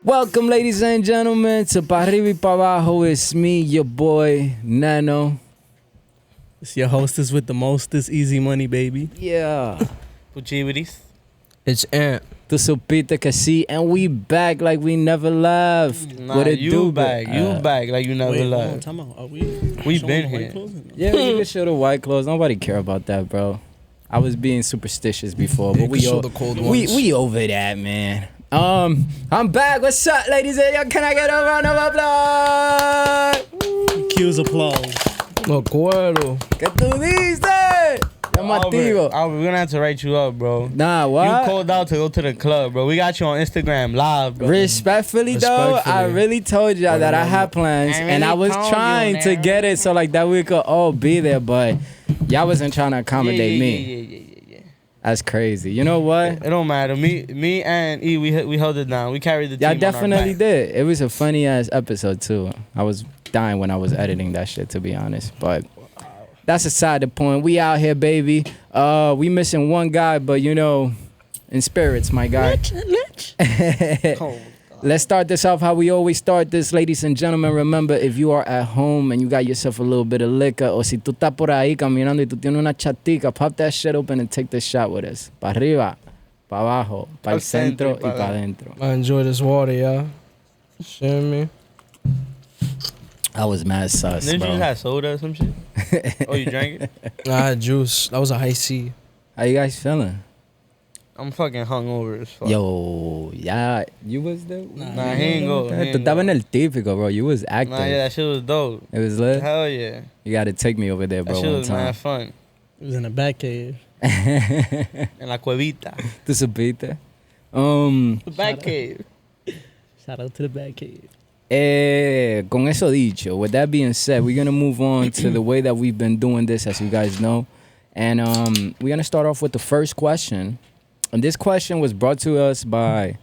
Welcome, ladies and gentlemen, to Pa' Arriba y Pa' Abajo. It's me, your boy, Nano. It's your hostess with the mostest, easy money, baby. Yeah. Puchiviris. It's Ant. Tu supiste que sí, and we back like we never left. Nah, What it you do, back. You back like you never Wait, left. time out. Are We showing been the white here. clothes? Yeah, you can show the white clothes. Nobody care about that, bro. I was being superstitious before, but we show the cold ones. we over that, man. I'm back. What's up, ladies and gentlemen? Can I get a round of applause? Cues applause. No acuerdo. ¿Qué tú dices? Llamativo. Albert, we're gonna have to write you up, bro. Nah, what? You called out to go to the club, bro. We got you on Instagram live, bro. Respectfully, though, I really told y'all that I had plans, and I was trying to get it so like that we could all be there, but y'all wasn't trying to accommodate me. Yeah. That's crazy. You know what? It don't matter. Me and E, we held it down. We carried the team. Y'all on definitely our back. did. It was a funny ass episode too. I was dying when I was editing that shit, to be honest. But that's aside the point. We out here, baby. We missing one guy, but you know, in spirits, my guy. Let's start this off how we always start this, ladies and gentlemen. Remember, if you are at home and you got yourself a little bit of liquor, or si tú estás por ahí caminando y tú tienes una chatica, pop that shit open and take this shot with us. Pa' arriba, pa' abajo, pa' el centro y pa' adentro. I enjoy this water, y'all. Share me. I was mad sus, Didn't you bro. just have soda or some shit? Oh, you drank it? I had juice. That was a high C. How you guys feeling? I'm fucking hungover as fuck. Yo, yeah, you was there? Nah, he ain't go. He Tú ain't estabas en go. el típico, bro. You was active. Nah, yeah, that shit was dope. It was lit. Hell yeah. You gotta take me over there, That bro, shit one was time. mad fun. It was in a back cave. En la cuevita. Tú supiste? The back cave. Shout out to the back cave. Con eso dicho, with that being said, we're gonna move on to the way that we've been doing this, as you guys know. And we're gonna start off with the first question. And this question was brought to us by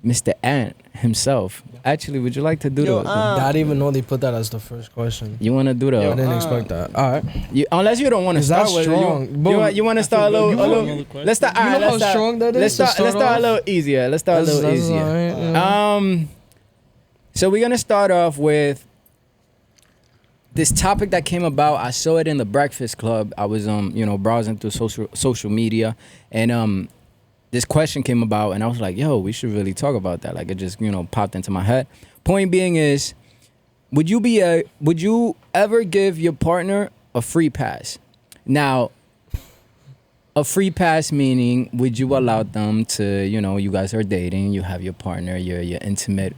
Mr. Ant himself. Actually, would you like to do the I didn't even know they put that as the first question. you wanna do I the didn't expect that. All right. unless you don't want to Is that start with strong? it. Boom. You want to start a little let's start all You right, know let's how start, strong that is let's to start, let's start start a off? little easier. Let's start a little That's easier. all right, yeah. So we're gonna start off with this topic that came about. I saw it in the Breakfast Club. I was browsing through social media, and this question came about, and I was like, yo, we should really talk about that. Like, it just popped into my head. Point being is, would you ever give your partner a free pass? Now, a free pass meaning, would you allow them to, you guys are dating, you have your partner, your intimate,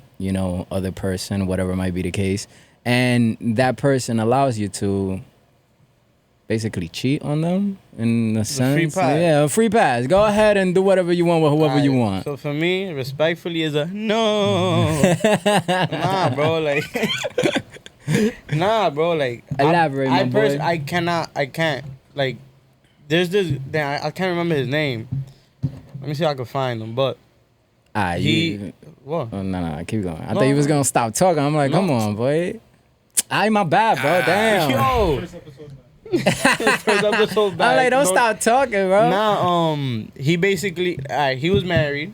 other person, whatever might be the case, and that person allows you to basically cheat on them in a sense? free pass. Yeah, a free pass. Go ahead and do whatever you want with whoever you want. So for me, respectfully, is a no. Nah, bro, like. Nah, bro, like. Elaborate, my boy. I can't. Like, there's this. I can't remember his name. Let me see if I can find him. But what? Oh, no, keep going. I No. thought you was gonna stop talking. I'm like, No. come on, boy. My bad, bro. Damn. Yo. First episode back. I'm like, don't No, stop talking, bro. Nah, he basically, he was married,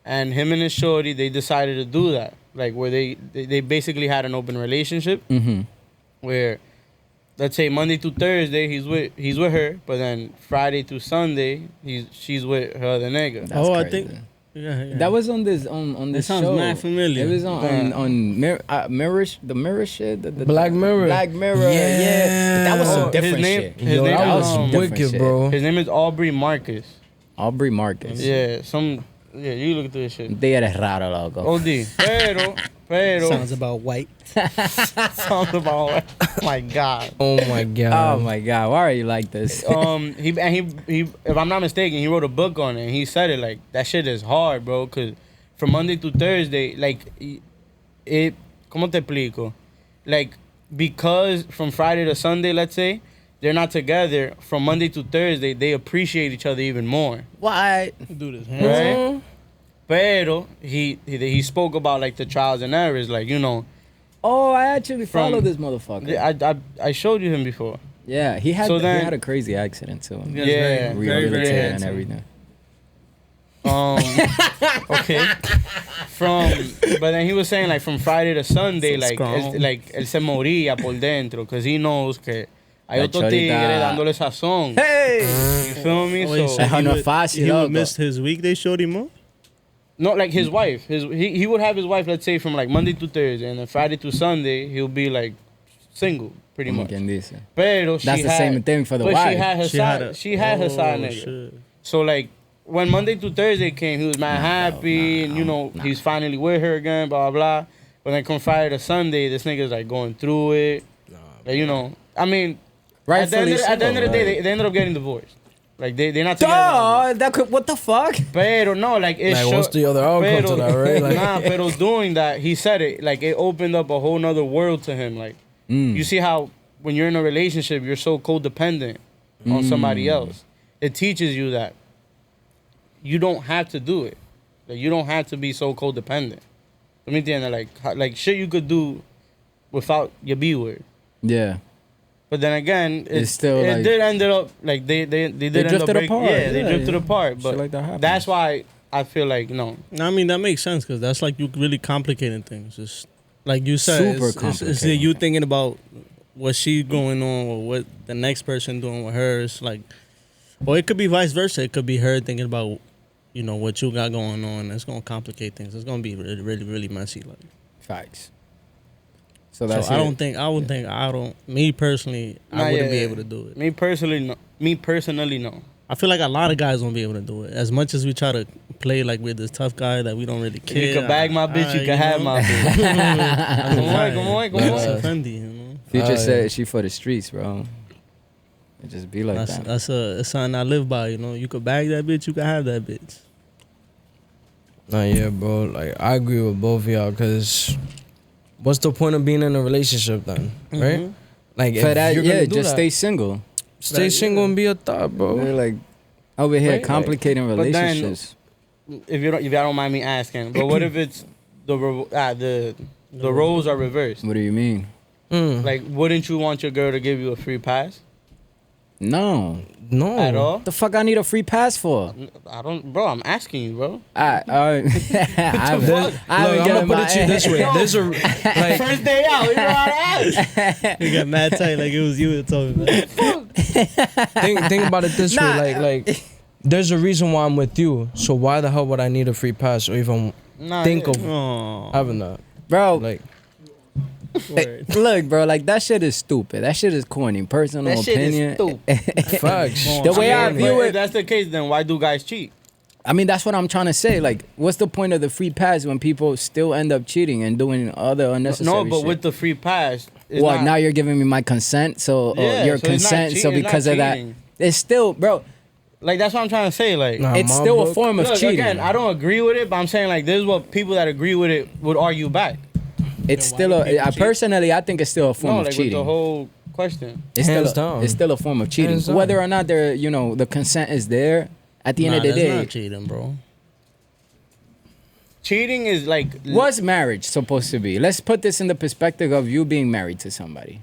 and him and his shorty, they decided to do that. Like, where they basically had an open relationship, Mm-hmm. where, let's say Monday through Thursday, he's with her, but then Friday through Sunday, she's with her other nigga. That's I crazy. think. Yeah. That was on this on this sounds show. mad familiar. It was on mirror, the mirror shit. The Black Mirror. Black Mirror. Yeah. But that was some Oh, different his name- shit. his Yo, name that is, was different wicked, shit. bro. His name is Aubrey Marcus. Aubrey Marcus. Yeah, you look through this shit. They eres raro, loco. OD. Pero. Sounds about white. Sounds about. Oh my God. Oh my god. Oh my God, why are you like this? He if I'm not mistaken, he wrote a book on it, and he said it like that shit is hard, bro, cause from Monday to Thursday, like it. ¿Cómo te explico? Like, because from Friday to Sunday, let's say, they're not together. From Monday to Thursday, they appreciate each other even more. What? Do this. Right? Pero he spoke about like the trials and errors, like, Oh, I actually From- follow this motherfucker. I showed you him before. Yeah, he had So he then- had a crazy accident too. Yeah, Rehabilitated and handsome. everything. Okay. But then he was saying like from Friday to Sunday, So like strong. él se moría por dentro, because he knows que hay La otro chorita. tigre dándole sazón. Hey! You feel me? Wait, So so Ajá, he no would, fácil, he would loco. miss his weekday shorty more? no, like his wife. He would have his wife, let's say, from like Monday to Thursday, and then Friday to Sunday he'll be like single, pretty Como much. quien dice. Pero That's the same thing for the but wife. She had her side nigga. Shit. So like when Monday to Thursday came, he was mad happy, and you know he's finally with her again, blah blah blah. But then come Friday to Sunday, this nigga's like going through it. Like, you know, I mean, at the end of the day, they ended up getting divorced. Like they're not together. Oh, that could, what the fuck? Pero no, like it Like, what's the other outcome to that, right? Like, nah, pero doing that, he said it, like it opened up a whole nother world to him. Like you see how when you're in a relationship, you're so codependent on somebody else. It teaches you that you don't have to do it. Like you don't have to be so codependent. Let me tell you, like shit you could do without your B word. Yeah. But then again, It's still, it like- did end up like they did end up drifted breaking. apart. Yeah, they Yeah, drifted yeah. apart. Shit But like that happens. that's why I feel like no. I mean, that makes sense because that's like you really complicating things. It's like you said, Super it's complicating you things. thinking about what she's going on or what the next person doing with her. It's like, or it could be vice versa. It could be her thinking about, you know, what you got going on. It's gonna complicate things. It's gonna be really, really, really messy. Like, Facts. So that's so I it. don't think me personally, Nah, I wouldn't yeah, be yeah. able to do it. Me personally, no. I feel like a lot of guys won't be able to do it. As much as we try to play like we're this tough guy that we don't really care. If you can bag my bitch, you can have my bitch. Come on. That's Fendi, you know. Future said she for the streets, bro. It just be like that. That's a something I live by, you know. You could bag that bitch, you can have that bitch. nah, yeah, bro. Like, I agree with both of y'all, because what's the point of being in a relationship then, right? Like, For if that, you're gonna yeah, do just that, stay single. stay single and be a thought, bro. They're like over here Right, like- complicating But then- relationships. If y'all don't mind me asking, but what if it's the roles are reversed? What do you mean? Like, wouldn't you want your girl to give you a free pass No. No. at all? The fuck I need a free pass for? I don't, bro. I'm asking you, bro. I haven't Look, I'm given gonna put it to you this way. There's a like, First day out, you know how to ask. You got mad tight like it was you that told me that. think about it this Nah, way. Like, there's a reason why I'm with you. So why the hell would I need a free pass or even Nah, think yeah. of Oh, having that? bro. Like, Look, bro, like that shit is stupid. That shit is corny. Personal That shit opinion. is stupid. facts. The The way I mean, view but if it, that's the case, then why do guys cheat? I mean, that's what I'm trying to say. Like, what's the point of the free pass when people still end up cheating and doing other unnecessary No, but shit? with the free pass, it's Well, not, now you're giving me my consent, so Yeah, your so it's not consent, so cheating, it's because not of that, cheating. it's still, bro. like that's what I'm trying to say. Like, Nah, It's my still a book- form of look, cheating. again, I don't agree with it, but I'm saying like this is what people that agree with it would argue back. It's why still do a. people I cheat? personally, I think it's still a form No, of like with cheating. the whole question. It's Hands still a, down. It's still a form of cheating. Hands down. Whether or not they're, you know, the consent is there. At the end of the that's day, not cheating, bro. Cheating is like what's marriage supposed to be? Let's put this in the perspective of you being married to somebody.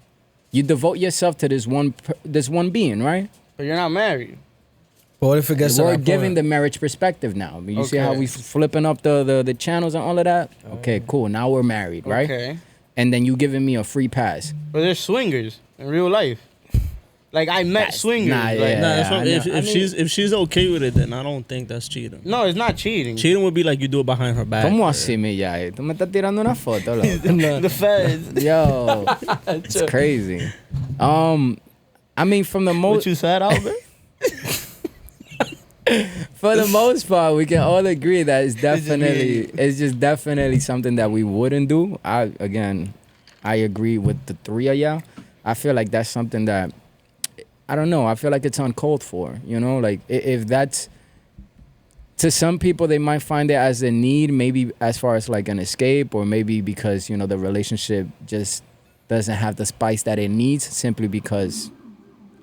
You devote yourself to this one being, right? But you're not married. But what if it gets to We're that giving point? the marriage perspective now. You see how Okay. we flipping up the channels and all of that? Okay, cool. Now we're married, right? Okay. And then you giving me a free pass. But there's swingers in real life. Like I met That's- swingers. nah, like, yeah. Nah, that's I what, know. if I mean- if she's okay with it, then I don't think that's cheating. No, it's not cheating. Cheating would be like you do it behind her back. ¿Cómo or- así, mi ya? Tú me estás tirando una foto, loco. The feds. Yo, it's crazy. I mean, from the What most you said, Albert? for the most part, we can all agree that it's just definitely something that we wouldn't do. I agree with the three of y'all. I feel like that's something that I don't know. I feel like it's uncalled for. You know, like if that's to some people, they might find it as a need, maybe as far as like an escape, or maybe because you know the relationship just doesn't have the spice that it needs, simply because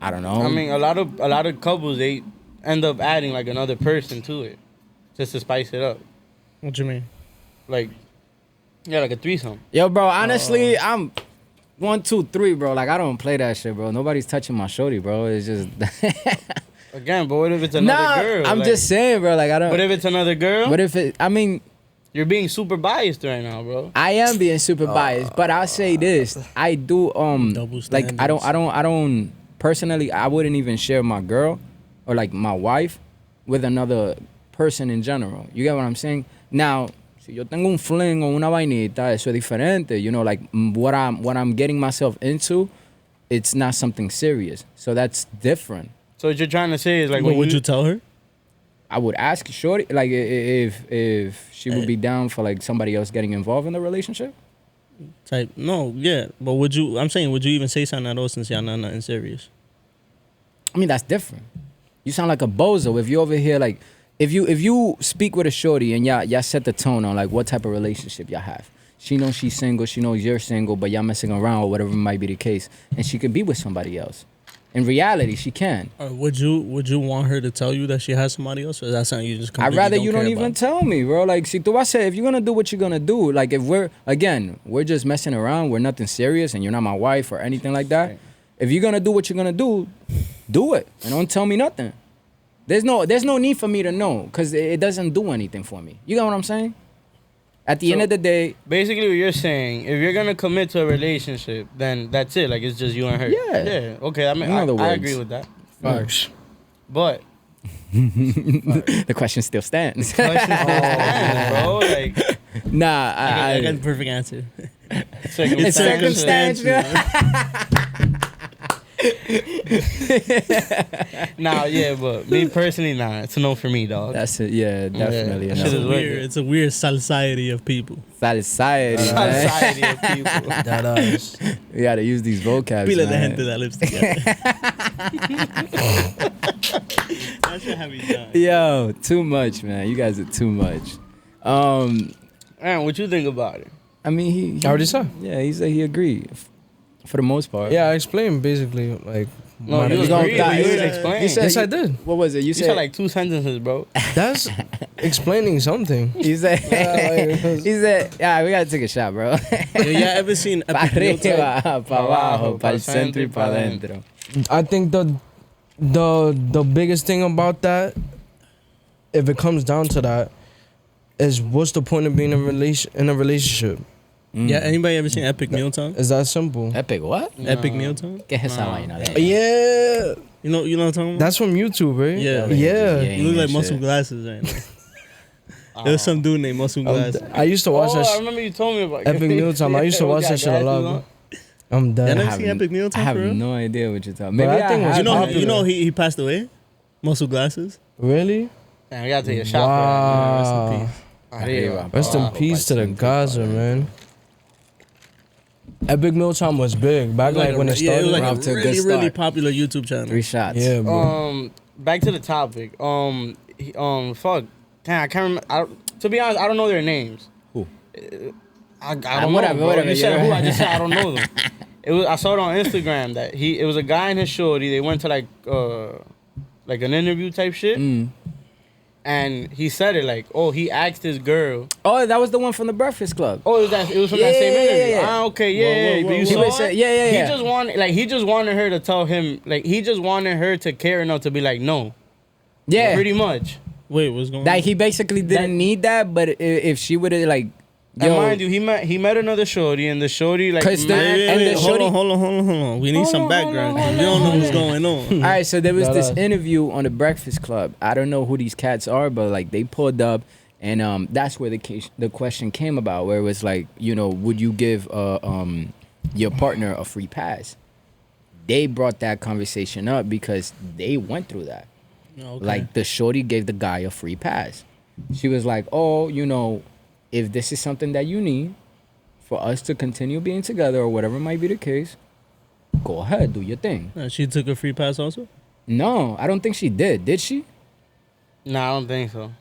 I don't know. I mean, a lot of couples they end up adding like another person to it, just to spice it up. What you mean? Like Yeah, like a threesome. Yo, bro, honestly, I'm 1, 2, 3, bro. Like, I don't play that shit, bro. Nobody's touching my shorty, bro. It's just... Again, but what if it's another nah, girl? I'm Like, just saying, bro. Like, I don't... What if it's another girl? What if it... I mean... You're being super biased right now, bro. I am being super biased, but I'll say this: I do Double like I standards. don't personally. I wouldn't even share my girl or like my wife with another person in general. You get what I'm saying? Now, si yo tengo un fling o una vainita, eso es diferente. You know, like what I'm getting myself into, it's not something serious. So that's different. So what you're trying to say is like, What when would you tell her? I would ask shorty like if she would be down for like somebody else getting involved in the relationship. Type no, yeah. But would you? I'm saying, would you even say something at all since y'all not nothing serious? I mean, that's different. You sound like a bozo if you over here like if you speak with a shorty and y'all set the tone on like what type of relationship y'all have. She knows she's single, she knows you're single, but y'all messing around or whatever might be the case, and she could be with somebody else. In reality, she can. Or would you want her to tell you that she has somebody else, or is that something you just I'd completely rather you don't care even about? tell me, bro. Like, si tú vas a, if you're gonna do what you're gonna do, like if we're just messing around, we're nothing serious, and you're not my wife or anything like that. Right. If you're gonna do what you're gonna do it, and don't tell me nothing. There's no need for me to know, because it doesn't do anything for me. You get what I'm saying? At the end So- of the day, basically what you're saying, if you're gonna commit to a relationship, then that's it. Like it's just you and her. Yeah. Yeah. Okay. I mean, In other I words. agree with that. Facts. But the question still stands. question stands, bro. Like Nah, I got the perfect answer. circumstances. circumstances. Nah, yeah, but me personally, nah, it's a no for me, dog. That's it. Yeah, definitely. Yeah. a Shit It's is a no. weird. it's a weird society of people. Society, man. Society of people. That us. We gotta use these vocabs, Pila de man. gente that lives together. That shit have me done. Yo, too much, man. You guys are too much. Man, what you think about it? I mean, he I already said. Yeah, he said he agreed for the most part. Yeah, I explained basically like. No, my- you was gonna agreed, die. but you You didn't said- explain. you said- Yes, I did. What was it? You You said, said like 2 sentences, bro. That's explaining something. He said. Yeah, like, He said, "Yeah, we gotta take a shot, bro." Yo, y'all ever seen Pa Epic Meal Time? arriba, pa abajo, pa el centro y pa adentro. I think the biggest thing about that, if it comes down to that, is what's the point of being in a relationship? Yeah, anybody ever seen Epic Meal Time? Is that simple? Epic what? Epic Meal Time? ¿Qué es esa vaina? de- Yeah, You know what I'm talking about? that's from YouTube, right? Yeah. Yeah. Yeah. You look like shit. Muscle Glasses right now. There's some dude named Muscle Glasses. I used to watch Oh, that. I remember you told me about Epic Meal Time. I used to watch that shit a lot, bro. I'm Y'all done. never I seen have- Epic Meal I Time have for real? no idea what you're talking. But Maybe I think I was have. You know popular. he passed away? Muscle Glasses? Really? Damn, we gotta take a shot Wow. Rest in peace. for that. Arriba, Rest in pa peace to the Centro, Gaza, man. Epic Meal Time was big back like when it Yeah, it started. was like We're a off to a good really, really start. popular YouTube channel. 3 shots. Yeah, bro. Back to the topic. Fuck. Damn, I can't remember. To be honest, I don't know their names. Who? I don't whatever, know. Bro. whatever, You said yeah. who? I just said I don't know them. I saw it on Instagram that it was a guy and his shorty. They went to like an interview type shit, Mm. and he said it like, oh, he asked his girl. Oh, that was the one from the Breakfast Club. Oh, it was from that Yeah, same yeah, interview. yeah. Ah, okay, yeah. But you He saw was it? saying- yeah. He just wanted her to tell him, like, he just wanted her to care enough to be like, no, Yeah. pretty much. Wait, what's going Like on? he basically didn't need that, but if she would have like, And yo, mind you, he met another shorty, and the shorty like, 'Cause the- mad- and the Hold shorty- on, hold on. We need some background. We don't know what's going on. all right, so there was this Badass. interview on the Breakfast Club. I don't know who these cats are, but like they pulled up, and that's where the question came about, where it was like, you know, would you give your partner a free pass? They brought that conversation up because they went through that. Okay. Like the shorty gave the guy a free pass. She was like, "Oh, you know, if this is something that you need for us to continue being together or whatever might be the case, go ahead, do your thing." She took a free pass also? No, I don't think she did. Did she? Nah, I don't think so.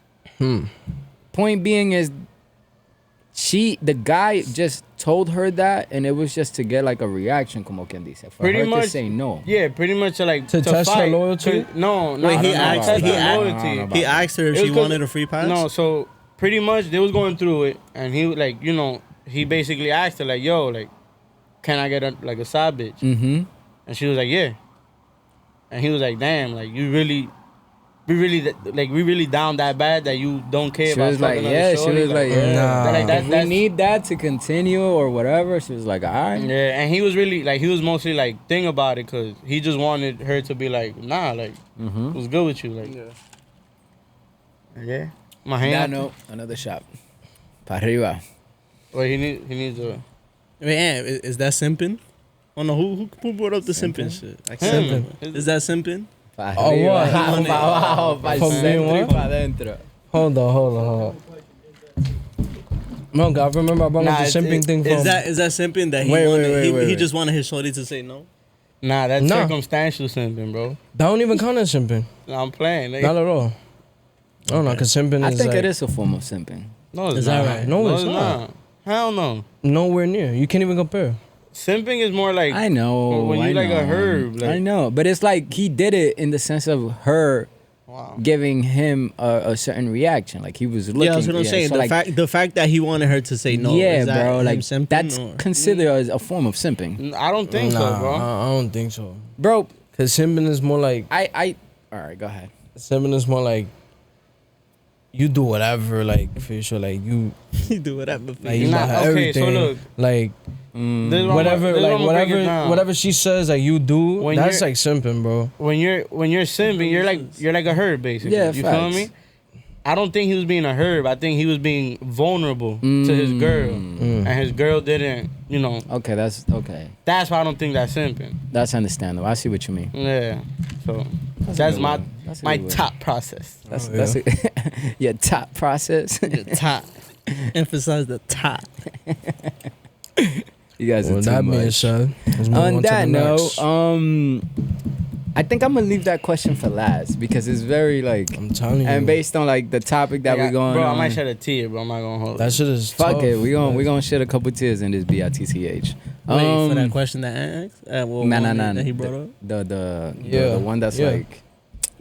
Point being is the guy just told her that, and it was just to get like a reaction, como quien dice, for Pretty her much to say no. Yeah, pretty much like To test her fight. loyalty? No, Wait, he not asked- test he her asked- loyalty. He asked her if It she was 'cause- wanted a free pass? No, so pretty much they was going through it, and he like, you know, he basically asked her like, "Yo, like, can I get a side bitch?" Mm-hmm. And she was like, "Yeah." And he was like, "Damn, like we really down that bad that you don't care She about was like, fucking yeah. another She shorty?" was like, yeah. Nah. Like, If we need that to continue or whatever. She was like, all right. Yeah, and he was really like, he was mostly like thing about it because he just wanted her to be like, nah, like, Mm-hmm. what's good with you, like, yeah. My hand. No, another shot. Pa arriba. Well, he needs a. Man, is that simping? Oh no, who brought up the simping shit? Like, Him. is that simping? Pa Oh, arriba. what? Pa abajo, pa el For being centro y what? pa adentro. Hold on. No, God, remember I brought Nah, up the it's- simping thing from. Is that simping that he Wait, wanted? wait. He just wanted his shorty to say no. Nah, that's Nah. circumstantial simping, bro. that don't even count as simping? Nah, I'm playing. Like, Not at all. I don't know, because simping I is think like it is a form of simping. no, it's Is that not. right? No, it's not. Hell no. nowhere near. You can't even compare. Simping is more like I know. when you I like know. a herb. Like, I know, but it's like he did it in the sense of her wow. giving him a certain reaction. Like he was looking. Yeah, that's what I'm saying. so The like, fact that he wanted her to say no. yeah, is that bro. him Like simping that's or- considered as a form of simping, I don't think so, Nah, bro. I don't think so. bro. Because simping is more like All right, go ahead. simping is more like you do whatever, like for sure, like you He do whatever. like you Nah, buy okay, so everything, look. like This is what whatever, this is what like I'ma break it down. whatever she says, like you do. When that's you're- like simping, bro. When you're simping, you're like a herb, basically. Yeah, you facts. feel me? I don't think he was being a herb. I think he was being vulnerable to his girl, and his girl didn't. You know, Okay, that's okay. that's why I don't think that's simping. That's understandable. I see what you mean. Yeah. So a that's good my one. That's a my good one. top process. That's Oh, that's your top process. The top. Emphasize the top. You guys are Well, too that being much. said, let's move On to that the note, next. I think I'm gonna leave that question for last because it's very like, I'm telling you, and based on like the topic that we're going bro, on. I might shed a tear, bro. I'm not gonna hold that it. shit is Fuck tough. it, we gonna shed a couple tears in this bitch. Wait for that question that asked. That he brought up. The one that's Yeah. like,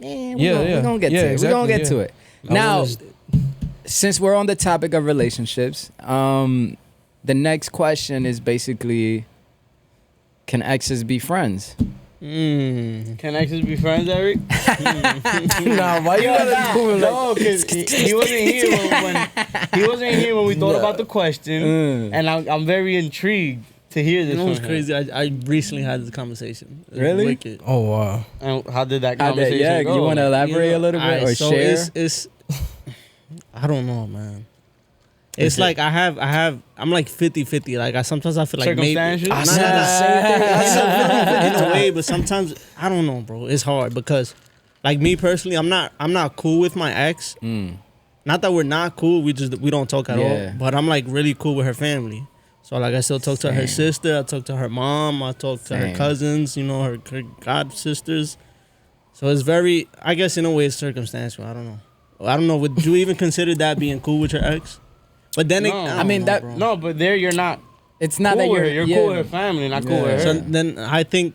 we're Yeah, gonna get yeah, to it. We're gonna exactly, get to yeah. it. I Now, wanna- since we're on the topic of relationships, the next question is basically, can exes be friends? Can exes be friends, Eric? nah, why you gotta do it like? No, because he wasn't here when we thought about the question, and I'm very intrigued to hear this. You know what's from him. crazy? I recently had this conversation. It was Really? wicked. Oh wow. And how did that How conversation yeah, go? you want to elaborate a little bit Alright, or so share? It's I don't know, man. Is It's it- like I'm like 50-50. Like sometimes I feel like maybe Circumstantial? Nah, I nah, said nah. In a way, but sometimes I don't know, bro. It's hard because, like me personally, I'm not cool with my ex. Not that we're not cool, we don't talk at Yeah. all. But I'm like really cool with her family. So like I still talk to her Same. sister, I talk to her mom, I talk to her Same. cousins, you know, her god sisters. So it's very, I guess in a way it's circumstantial. I don't know. Would you even consider that being cool with your ex? But then No. I I mean, don't that- know, bro. No, but there you're not It's not cool that with you're her. You're cool with her family, not cool with Yeah. her. So then I think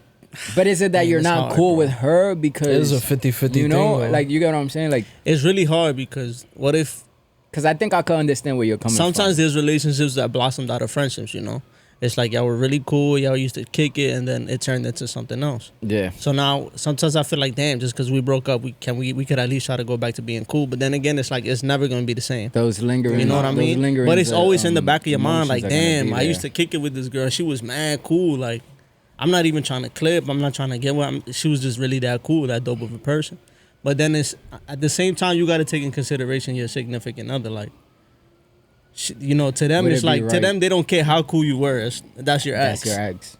But is it that Man, you're it's not hard, cool bro. with her because It is a 50-50 you know, thing, though. like you get what I'm saying? Like, it's really hard because what if because I think I can understand where you're coming sometimes from. there's relationships that blossomed out of friendships, you know? It's like y'all were really cool, y'all used to kick it, and then it turned into something else. Yeah. So now sometimes I feel like, damn, just because we broke up, we could at least try to go back to being cool. But then again, it's like it's never gonna be the same. Those lingering. You know what I those mean? lingering, But it's always in the back of your mind, emotions like, are gonna damn, be I used to there. kick it with this girl. She was mad cool. Like, I'm not even trying to clip. I'm not trying to get what. She was just really that cool, that dope of a person. But then it's at the same time you got to take in consideration your significant other. Like, you know, to them Would it's it be like to right? them they don't care how cool you were. That's your ex. That's your ex.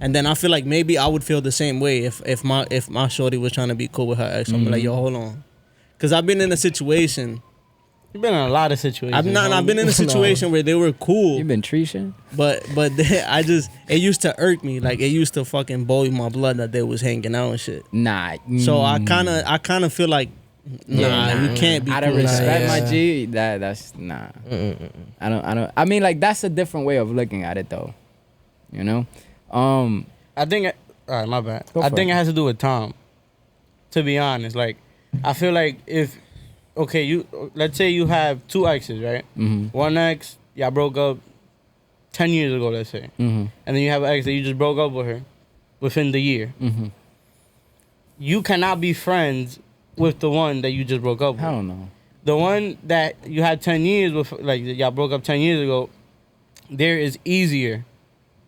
And then I feel like maybe I would feel the same way if my shorty was trying to be cool with her ex. I'm like, yo, hold on, because I've been in a situation. You've been in a lot of situations. I've been in a situation where they were cool. You've been treating. But it used to irk me. Like it used to fucking boil my blood that they was hanging out and shit. Nah. So I kind of feel like you can't be Out of cool. respect, Yeah. my G, that's nah. I don't. I mean, like that's a different way of looking at it, though. You know. I think. All right, my bad. Go I for think it. it has to do with Tom. To be honest, like, I feel like if, okay, let's say you have two exes, right? Mhm. One ex, y'all broke up. 10 years ago, let's say, Mm-hmm. and then you have an ex that you just broke up with her within the year, Mm-hmm. you cannot be friends with the one that you just broke up with. Hell no. The one that you had 10 years with, like y'all broke up 10 years ago, there is easier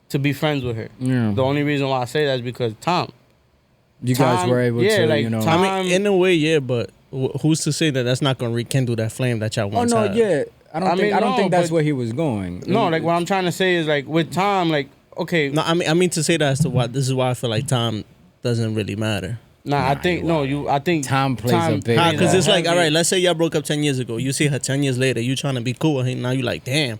to be friends with her. Yeah. The only reason why I say that is because Tom. You guys Time- were able yeah, to, like, you know. time- I mean, in a way, yeah, but who's to say that that's not gonna rekindle that flame that y'all Oh once no, had? yeah. I don't think no, that's but- where he was going. No, like what I'm trying to say is like with Tom, like okay, No, I mean to say that as to why this is why I feel like time doesn't really matter. I think you no, are. I think Time plays a big plays Because a it's like, all heavy- right, let's say y'all broke up 10 years ago. You see her 10 years later. You trying to be cool with her. Now you like, damn,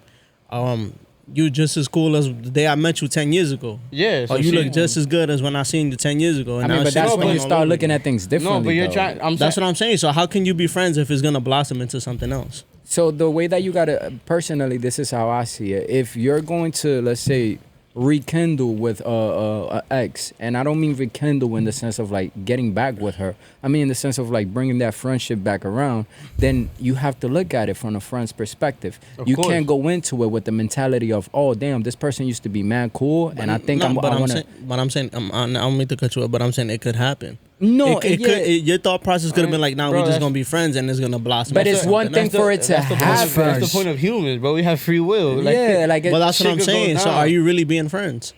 you just as cool as the day I met you 10 years ago. Yeah, so Or you she- look just as good as when I seen you 10 years ago. I And mean, now but shit's that's when going you all start over looking again. at things differently. No, but you're though. trying. That's what I'm saying. So how can you be friends if it's gonna blossom into something else? So the way that you gotta personally, this is how I see it. If you're going to, let's say, rekindle with a ex, and I don't mean rekindle in the sense of like getting back with her. I mean in the sense of like bringing that friendship back around. Then you have to look at it from a friend's perspective. Of You course. can't go into it with the mentality of, oh damn, this person used to be mad cool, and I think I want to. But I'm saying, I don't mean to cut you up, but I'm saying it could happen. No, it yeah. could. Your thought process could have been like, nah, Bro, we're just that's- gonna be friends and it's gonna blossom. But into it's something one thing else. for it to That's the happen. That's the point of humans, bro. We have free will. Like, Yeah, like But that's shit what I'm could go saying. So down. are you really being friends?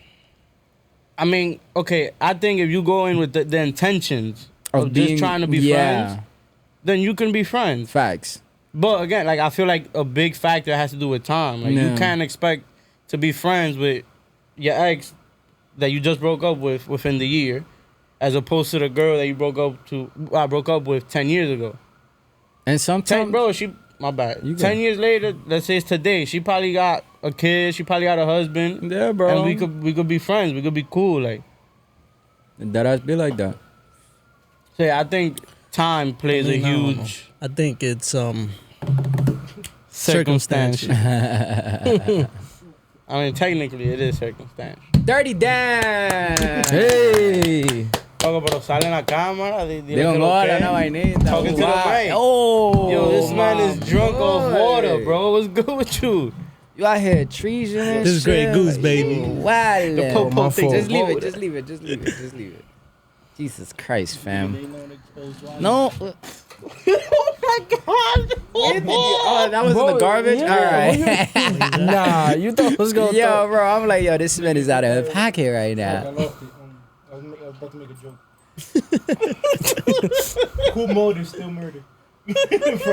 I mean, okay, I think if you go in with the intentions of being- just trying to be yeah. friends, then you can be friends. Facts. But again, like I feel like a big factor has to do with time. Like Yeah. you can't expect to be friends with your ex that you just broke up with within the year, as opposed to the girl that you broke up with 10 years ago. And sometimes, My bad. You 10 good. years later, let's say it's today, she probably got a kid, she probably got a husband, yeah, bro, and we could be friends, we could be cool, like. that has be like that. So yeah, I think time plays a No. huge I think it's circumstance. circumstantial. I mean, technically it is circumstance. Dirty Dan. Hey. Oye, pero sale en la cámara. Dile Digo, que lo ahora que. una vainita. Talking to the mic. Oh, Yo, this man is drunk off boy. water, bro. What's good with you? You out here treason and This is Grey shit. Goose, baby. Wow. The po-po thing. Just leave Whoa. it. Just leave it. Just leave it. Just leave it. Jesus Christ, fam. No. Oh my God. Oh, that was in the garbage? yeah. All right. Nah, you thought it was gonna Yo, bro, I'm like, yo, this man is out of pocket right I now. lost it. I was about to make a joke. Cool mode is still murder.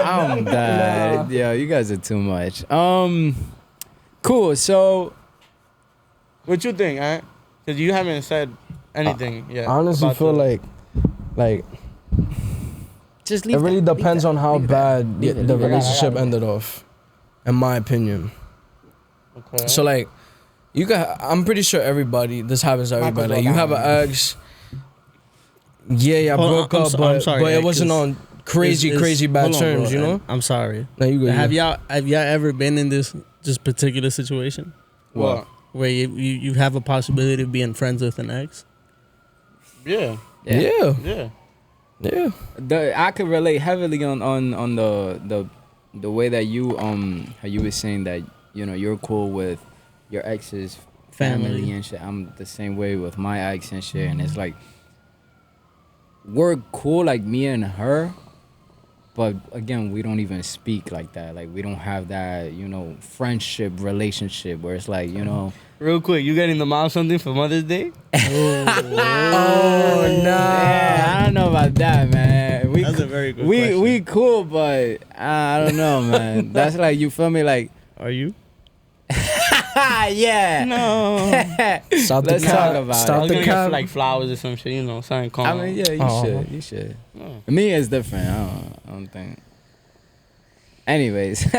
I'm done. Yo, you guys are too much. Cool. So, What you think, eh? Because you haven't said anything yet. I honestly about feel the- like just it leave really that, depends leave on that, how leave that. bad Leave it, the leave it. relationship ended off, in my opinion. Okay. So like, I'm pretty sure this happens to everybody. Like you have an ex. Yeah, Hold on, broke I'm up, so- but I'm sorry, it wasn't 'cause on crazy bad hold on, terms, bro. you know. I'm sorry. No, you good. Have y'all ever been in this particular situation What? where you have a possibility of being friends with an ex? Yeah. Yeah. Yeah. I could relate heavily on the way that you how you were saying that, you know, you're cool with your ex's family Family. and shit. I'm the same way with my ex and shit, and it's like we're cool, like me and her, but again, we don't even speak like that. Like we don't have that, you know, friendship relationship where it's like, you know. Real quick, you getting the mom something for Mother's Day? Oh nah. Yeah, I don't know about that, man. We That's a very good we question. we cool, but I don't know, man. That's like, you feel me, like. Are you? Yeah. No. Stop the Let's cap. talk about I Stop was the gonna get cap. like flowers or some shit, you know, something calm. I mean, yeah, you Aw. should. You should. Oh. Me, it's different. I don't think. Anyways, so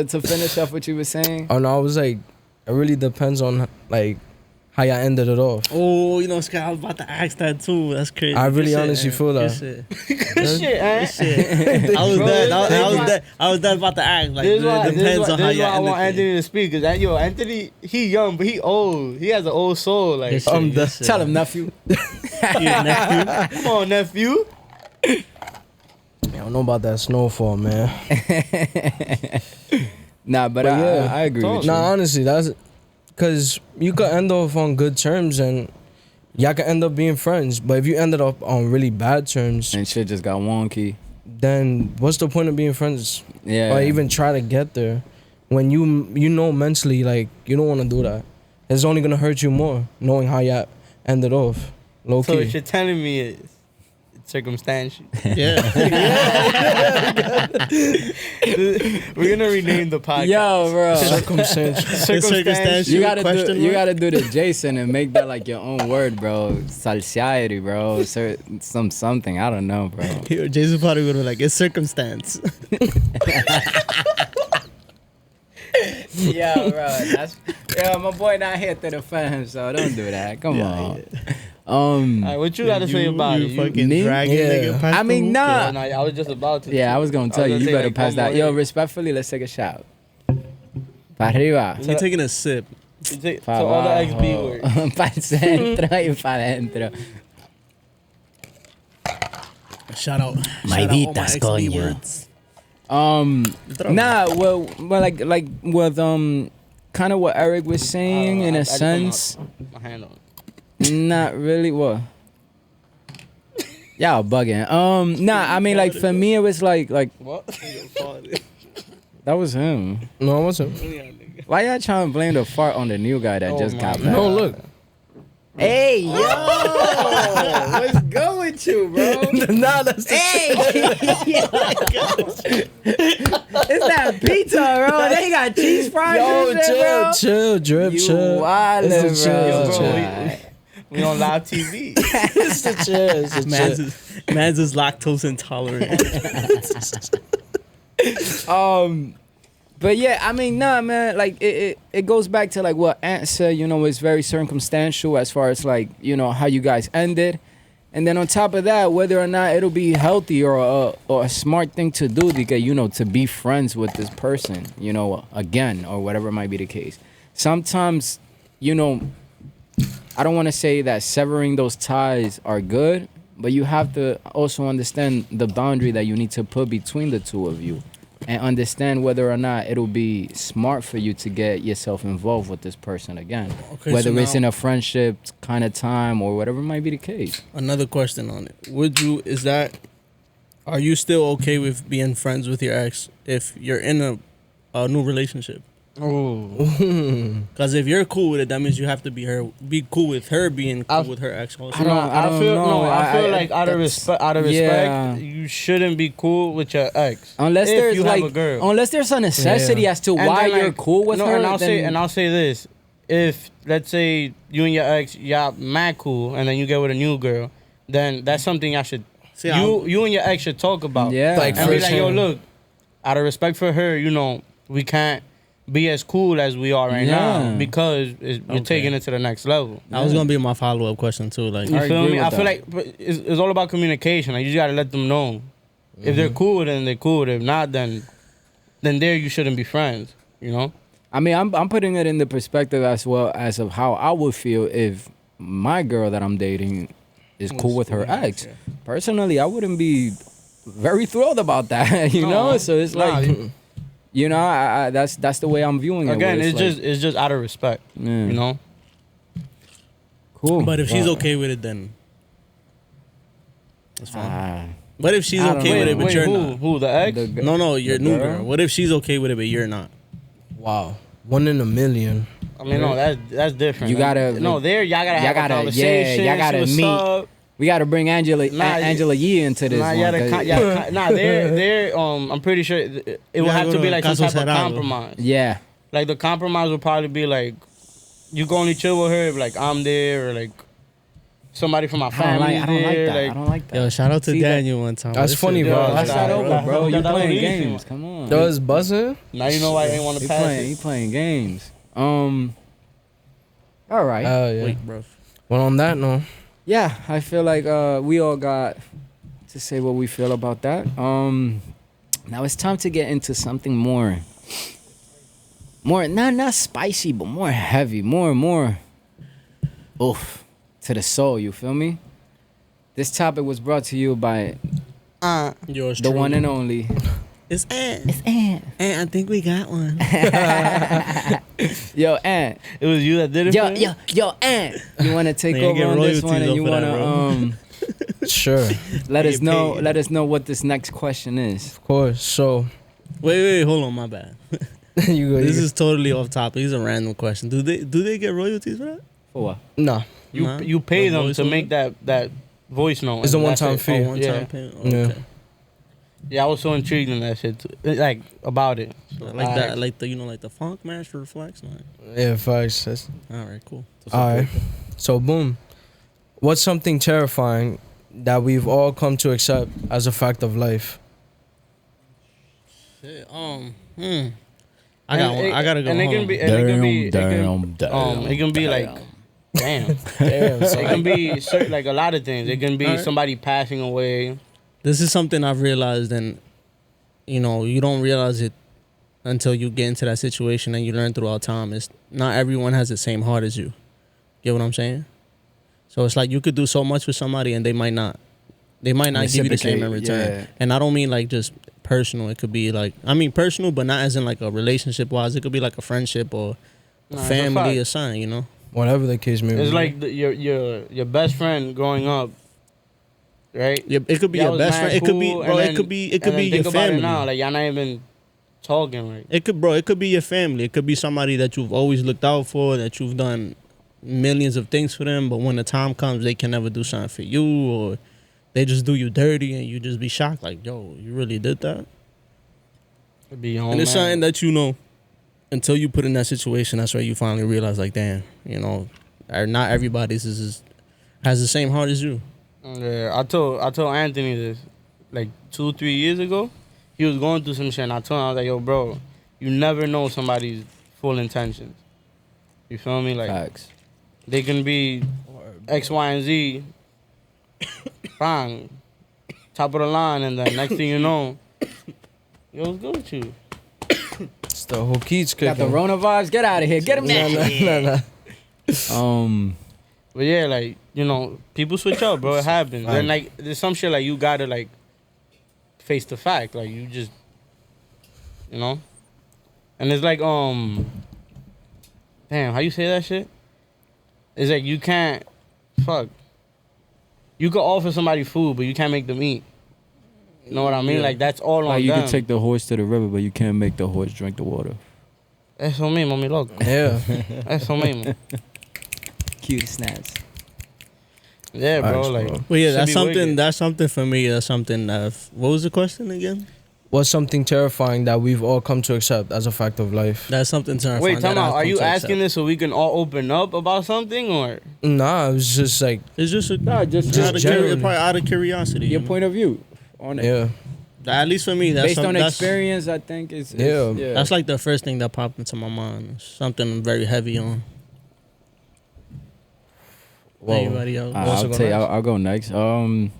to finish off what you were saying, Oh no, I was like, it really depends on like how y'all ended it off. Oh, you know, Scott, I was about to ask that too. That's crazy. I really Good shit, honestly man. feel Good that. shit. Good shit, eh? Good shit. I was Bro, dead. this I was dead about to ask. Like, This is why, it depends on how this is why I y'all want ended Anthony to speak. Cause Anthony, he young, but he old. He has an old soul. Like, Good shit, I'm good done. shit. tell him, nephew. Your nephew. come on, nephew. I don't know about that snowfall, man. Nah, but yeah, I agree with you. Nah, honestly, that's because you could end off on good terms and y'all could end up being friends. But if you ended up on really bad terms, And shit just got wonky. then what's the point of being friends? Yeah. Or even try to get there when you know mentally like you don't want to do that. It's only gonna hurt you more knowing how you ended off. Low So key. what you're telling me is it's circumstantial. Yeah. We're gonna rename the podcast. Yo, bro. Circumstantial. Circumstantial. You gotta Question do. You mark? gotta do the Jason and make that like your own word, bro. Society, bro. Something. I don't know, bro. Jason probably would have like, it's circumstance. Yeah, bro. My boy not here to defend him, so don't do that. Come on. All right, what you gotta say about it? You fucking me? dragging Yeah. nigga past I mean, the hoop. nah. No, I was just about to. Yeah, I was gonna tell you. You say, better like, pass one that. more Yo, hit. respectfully, let's take a shot. Pa arriba. You're taking a sip. You take- Pa So all the abajo. XB words. Pa el centro y pa adentro. Shout out. Malditas, shout out all my XB coño. words. Nah, well, like with kind of what Eric was saying in I a just put sense. My hand on. Not really. What? Y'all bugging. Nah, I mean, like for me, it was like What? that was him. No, it wasn't. Why y'all trying to blame the fart on the new guy that Oh just my got back? No, look. Hey, yo, what's good with you, bro? Nah, that's the Hey, it's that pizza, bro. They got cheese fries Yo, and shit, bro. chill, drip, You chill. wildin', It's the bro. chill, Yo, it's bro, the Alright. we on live TV. It's the chill, it's the chill. Man's is lactose intolerant. But yeah, I mean, nah, man. Like it goes back to like what Ant said. You know, it's very circumstantial as far as like how you guys ended, and then on top of that, whether or not it'll be healthy or a smart thing to do because to be friends with this person. Again or whatever might be the case. Sometimes, I don't want to say that severing those ties are good, but you have to also understand the boundary that you need to put between the two of you. And understand whether or not it'll be smart for you to get yourself involved with this person again. Okay, Whether so it's now- in a friendship kind of time or whatever might be the case. Another question on it. Are you still okay with being friends with your ex if you're in a new relationship? Oh, Because if you're cool with it, that means you have to be cool with her being cool with her ex also. I don't know. I feel like out of that's- respect, yeah. you shouldn't be cool with your ex Unless if there's you like, have a girl. unless there's a necessity as to And why then, you're like, cool with no, her. And I'll then, say this: if let's say you and your ex, y'all mad cool, and then you get with a new girl, then that's something I should. See, You and your ex should talk about. Yeah. Like, And be first like, yo, hand. look, out of respect for her, we can't be as cool as we are right Yeah. now because you're taking it to the next level. That was gonna be my follow up question too. Like, You I feel agree me? with I feel that. like but it's all about communication. Like, you just gotta let them know. If they're cool, then they're cool. If not, then there you shouldn't be friends. I mean, I'm putting it in the perspective as well as of how I would feel if my girl that I'm dating is cool with her ex. yeah. Personally, I wouldn't be very thrilled about that, No. So it's Nah, like, that's the way I'm viewing it. Again, where it's just out of respect. Yeah. Cool. but if she's Wow. okay with it, then that's fine. Ah, What if she's I don't okay know. with it, but you're who? not? Who? The ex? the g- No, your the new girl? girl. What if she's okay with it, but you're not? Wow. 1 in a million. I mean, no, that's different. You gotta- no. There, y'all gotta have a conversation. y'all gotta see what's meet. up. We got to bring Angela Nah, Angela Yee into this Nah, one. y'all 'cause- nah, they're I'm pretty sure it will gotta have go to be to like some Caso type of Cerrado. compromise. yeah. Like the compromise will probably be like you can only chill with her if like I'm there or like somebody from my I don't family like there. that. I don't like that. Yo, shout out to See that- Daniel one time. That's This funny, shit- bro. Yo, Pass that Nah, over, bro. bro. You That playing was easy. games. Come on. Does buzzing? Now you know why I ain't want to He pass playing, he it. playing games. All right. Yeah. Wait, bro. Well, on that note, Yeah, I feel like we all got to say what we feel about that. Now it's time to get into something more not spicy, but more heavy, more oof to the soul. You feel me? This topic was brought to you by Yours the truly. one and only It's Ant. It's Ant. Ant, I think we got one. Yo, Ant. It was you that did it. Yo, for me? yo, Ant. You want to take Man, over get on this one, royalties and you off of want that, to Sure, let us get know. paid. Let us know what this next question is. of course. So Wait, hold on, my bad. you go. This is totally off topic. It's a random question. Do they get royalties for that? For what? nah. Nah? You pay The them voice to over? make that voice note. It's a and that's one-time it. fee. Oh, one Yeah. time payment. Yeah. Okay. Yeah, I was so intrigued in that shit, too. Like about it. So, Like I that, asked. like the like the funk master flex. Like, Yeah, facts. That's- all right, cool. All right. So boom. What's something terrifying that we've all come to accept as a fact of life? Shit, I got one. I gotta go And it home. can be. And it can be. It can be like. Damn. Damn, It can be like a lot of things. It can be Alright. somebody passing away. This is something I've realized, and you know, you don't realize it until you get into that situation, and you learn throughout time. It's not everyone has the same heart as you. Get what I'm saying? So it's like you could do so much for somebody, and they might not. They might not give you the same in Reciprocate, return. yeah. And I don't mean like just personal. It could be like, I mean personal, but not as in like a relationship wise. It could be like a friendship or Nah, it's a family fact. or something. You know? Whatever the case may be. It's like your best friend growing up, right? Yeah, it could be Y'all your was best mad friend. It could be, cool, bro. and It then- could be. It and could then be think your about it family. now, like y'all not even talking, right? It could, bro. It could be your family. It could be somebody that you've always looked out for, that you've done millions of things for them, but when the time comes, they can never do something for you, or they just do you dirty, and you just be shocked, like, yo, you really did that? It'd be your own And it's man. something that you know, until you put in that situation, that's where you finally realize, like, damn, you know, not everybody's has the same heart as you. Yeah, I told Anthony this like 2-3 years ago. He was going through some shit, and I told him, I was like, yo, bro, you never know somebody's full intentions. You feel me? Like Facts. they can be X, Y, and Z, bang, top of the line, and then next thing you know, yo, what's good with you? It's the whole Keats Got kicking. the Rona vibes. Get out of here. Get him Nah. But yeah, like, you know, people switch up, bro. It happens. Right. And like, there's some shit like you gotta like face the fact. Like you just, you know. And it's like, damn, how you say that shit? It's like you can't, fuck. You could offer somebody food, but you can't make them eat. You know what I mean? Yeah. Like that's all on Like you them. can take the horse to the river, but you can't make the horse drink the water. Eso mismo, mi loco. Yeah. Eso mismo. Cute snaps. Yeah, bro. Facts, Like, bro. But yeah, should that's be something. wicked. That's something for me. That's something that. What was the question again? What's something terrifying that we've all come to accept as a fact of life? That's something terrifying. Wait, time that I've out. Are come you to asking accept. this so we can all open up about something, or? Nah, it was just like, It's just just out of generally. probably out of curiosity. Your you know? point of view on it. yeah. At least for me, that's Based on that's, experience, I think it's Yeah. That's like the first thing that popped into my mind. Something I'm very heavy on. Whoa. Anybody else? Also I'll go tell you, next? I'll go next.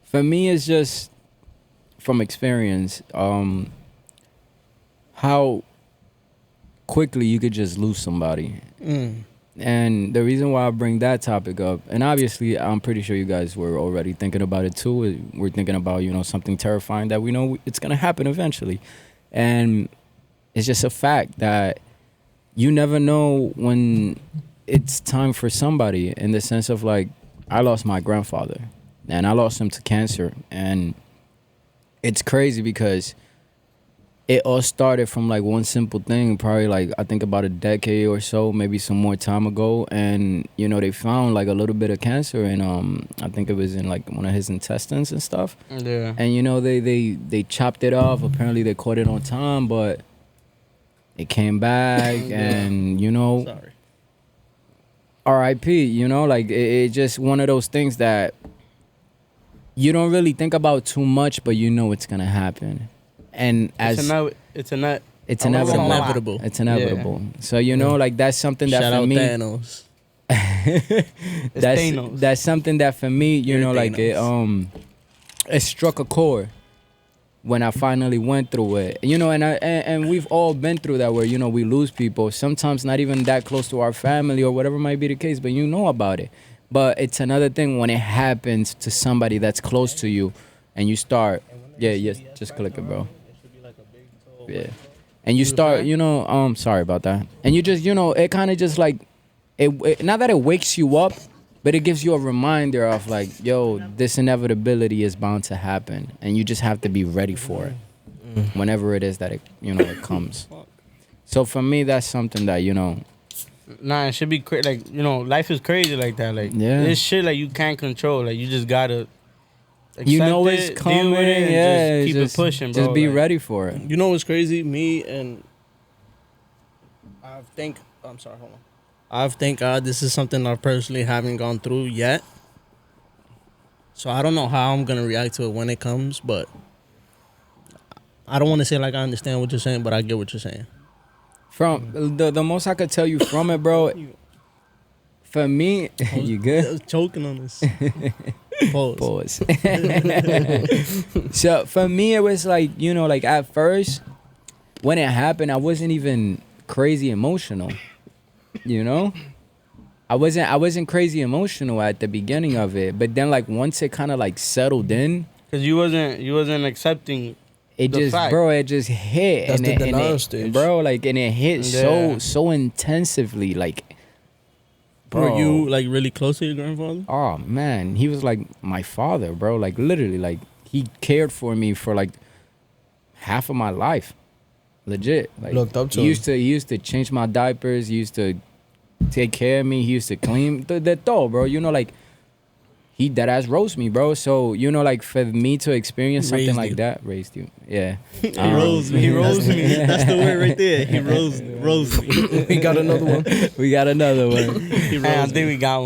For me, it's just from experience. How quickly you could just lose somebody. Mm. And the reason why I bring that topic up, and obviously I'm pretty sure you guys were already thinking about it too. We're thinking about, you know, something terrifying that we know it's going to happen eventually. And it's just a fact that you never know when it's time for somebody, in the sense of, like, I lost my grandfather and I lost him to cancer. And it's crazy because it all started from like one simple thing, probably like I think about a decade or so, maybe some more time ago. And, you know, they found like a little bit of cancer, and I think it was in like one of his intestines and stuff. Yeah. And, you know, they chopped it off. Apparently they caught it on time, but it came back. And, you know, Sorry. R.I.P., you know, like it just one of those things that you don't really think about too much, but you know it's gonna happen. And It's inevitable. It's inevitable. It's inevitable. So, you know, like that's something that Shout for out me, Thanos. Thanos. that's something that for me, you You're know, like Thanos. it struck a chord when I finally went through it. You know, and we've all been through that, where, you know, we lose people, sometimes not even that close to our family or whatever might be the case, but you know about it. But it's another thing when it happens to somebody that's close to you, and you start, just click it, bro. Yeah. And you start, sorry about that. And you just, it kind of just like, not that it wakes you up, but it gives you a reminder of like, yo, this inevitability is bound to happen. And you just have to be ready for it whenever it is that it comes. So for me, that's something that, Nah, it should be like, life is crazy like that. Like, Yeah. this shit, like, you can't control. Like, you just gotta accept it's it, coming. deal with it, and Yeah. just keep it pushing, bro. Just be like, ready for it. You know what's crazy? Me and I'm sorry, hold on. Thank God this is something I personally haven't gone through yet. So I don't know how I'm gonna react to it when it comes, but I don't want to say like I understand what you're saying, but I get what you're saying. From the most I could tell you from it, bro. For me, you I good? was choking on this. Pause. So for me, it was like like at first, when it happened, I wasn't even crazy emotional. I wasn't crazy emotional at the beginning of it, but then like once it kind of like settled in, Cause you wasn't accepting. it The just fact. bro, it just hit. That's the and denial it, stage. bro. Like and it hit Yeah. so intensively, like. Were you like really close to your grandfather? Oh man, he was like my father, bro. Like literally, like he cared for me for like half of my life, legit. Like Looked up to he used to change my diapers. He used to take care of me. He used to clean the todo, bro. Like he dead ass roast me, bro. So like for me to experience something Raised like you. that, raised you, yeah. He rose me. He rose me. That's the word right there. He rose me. We got another one. We got another one. He Hey, I rose think me. we got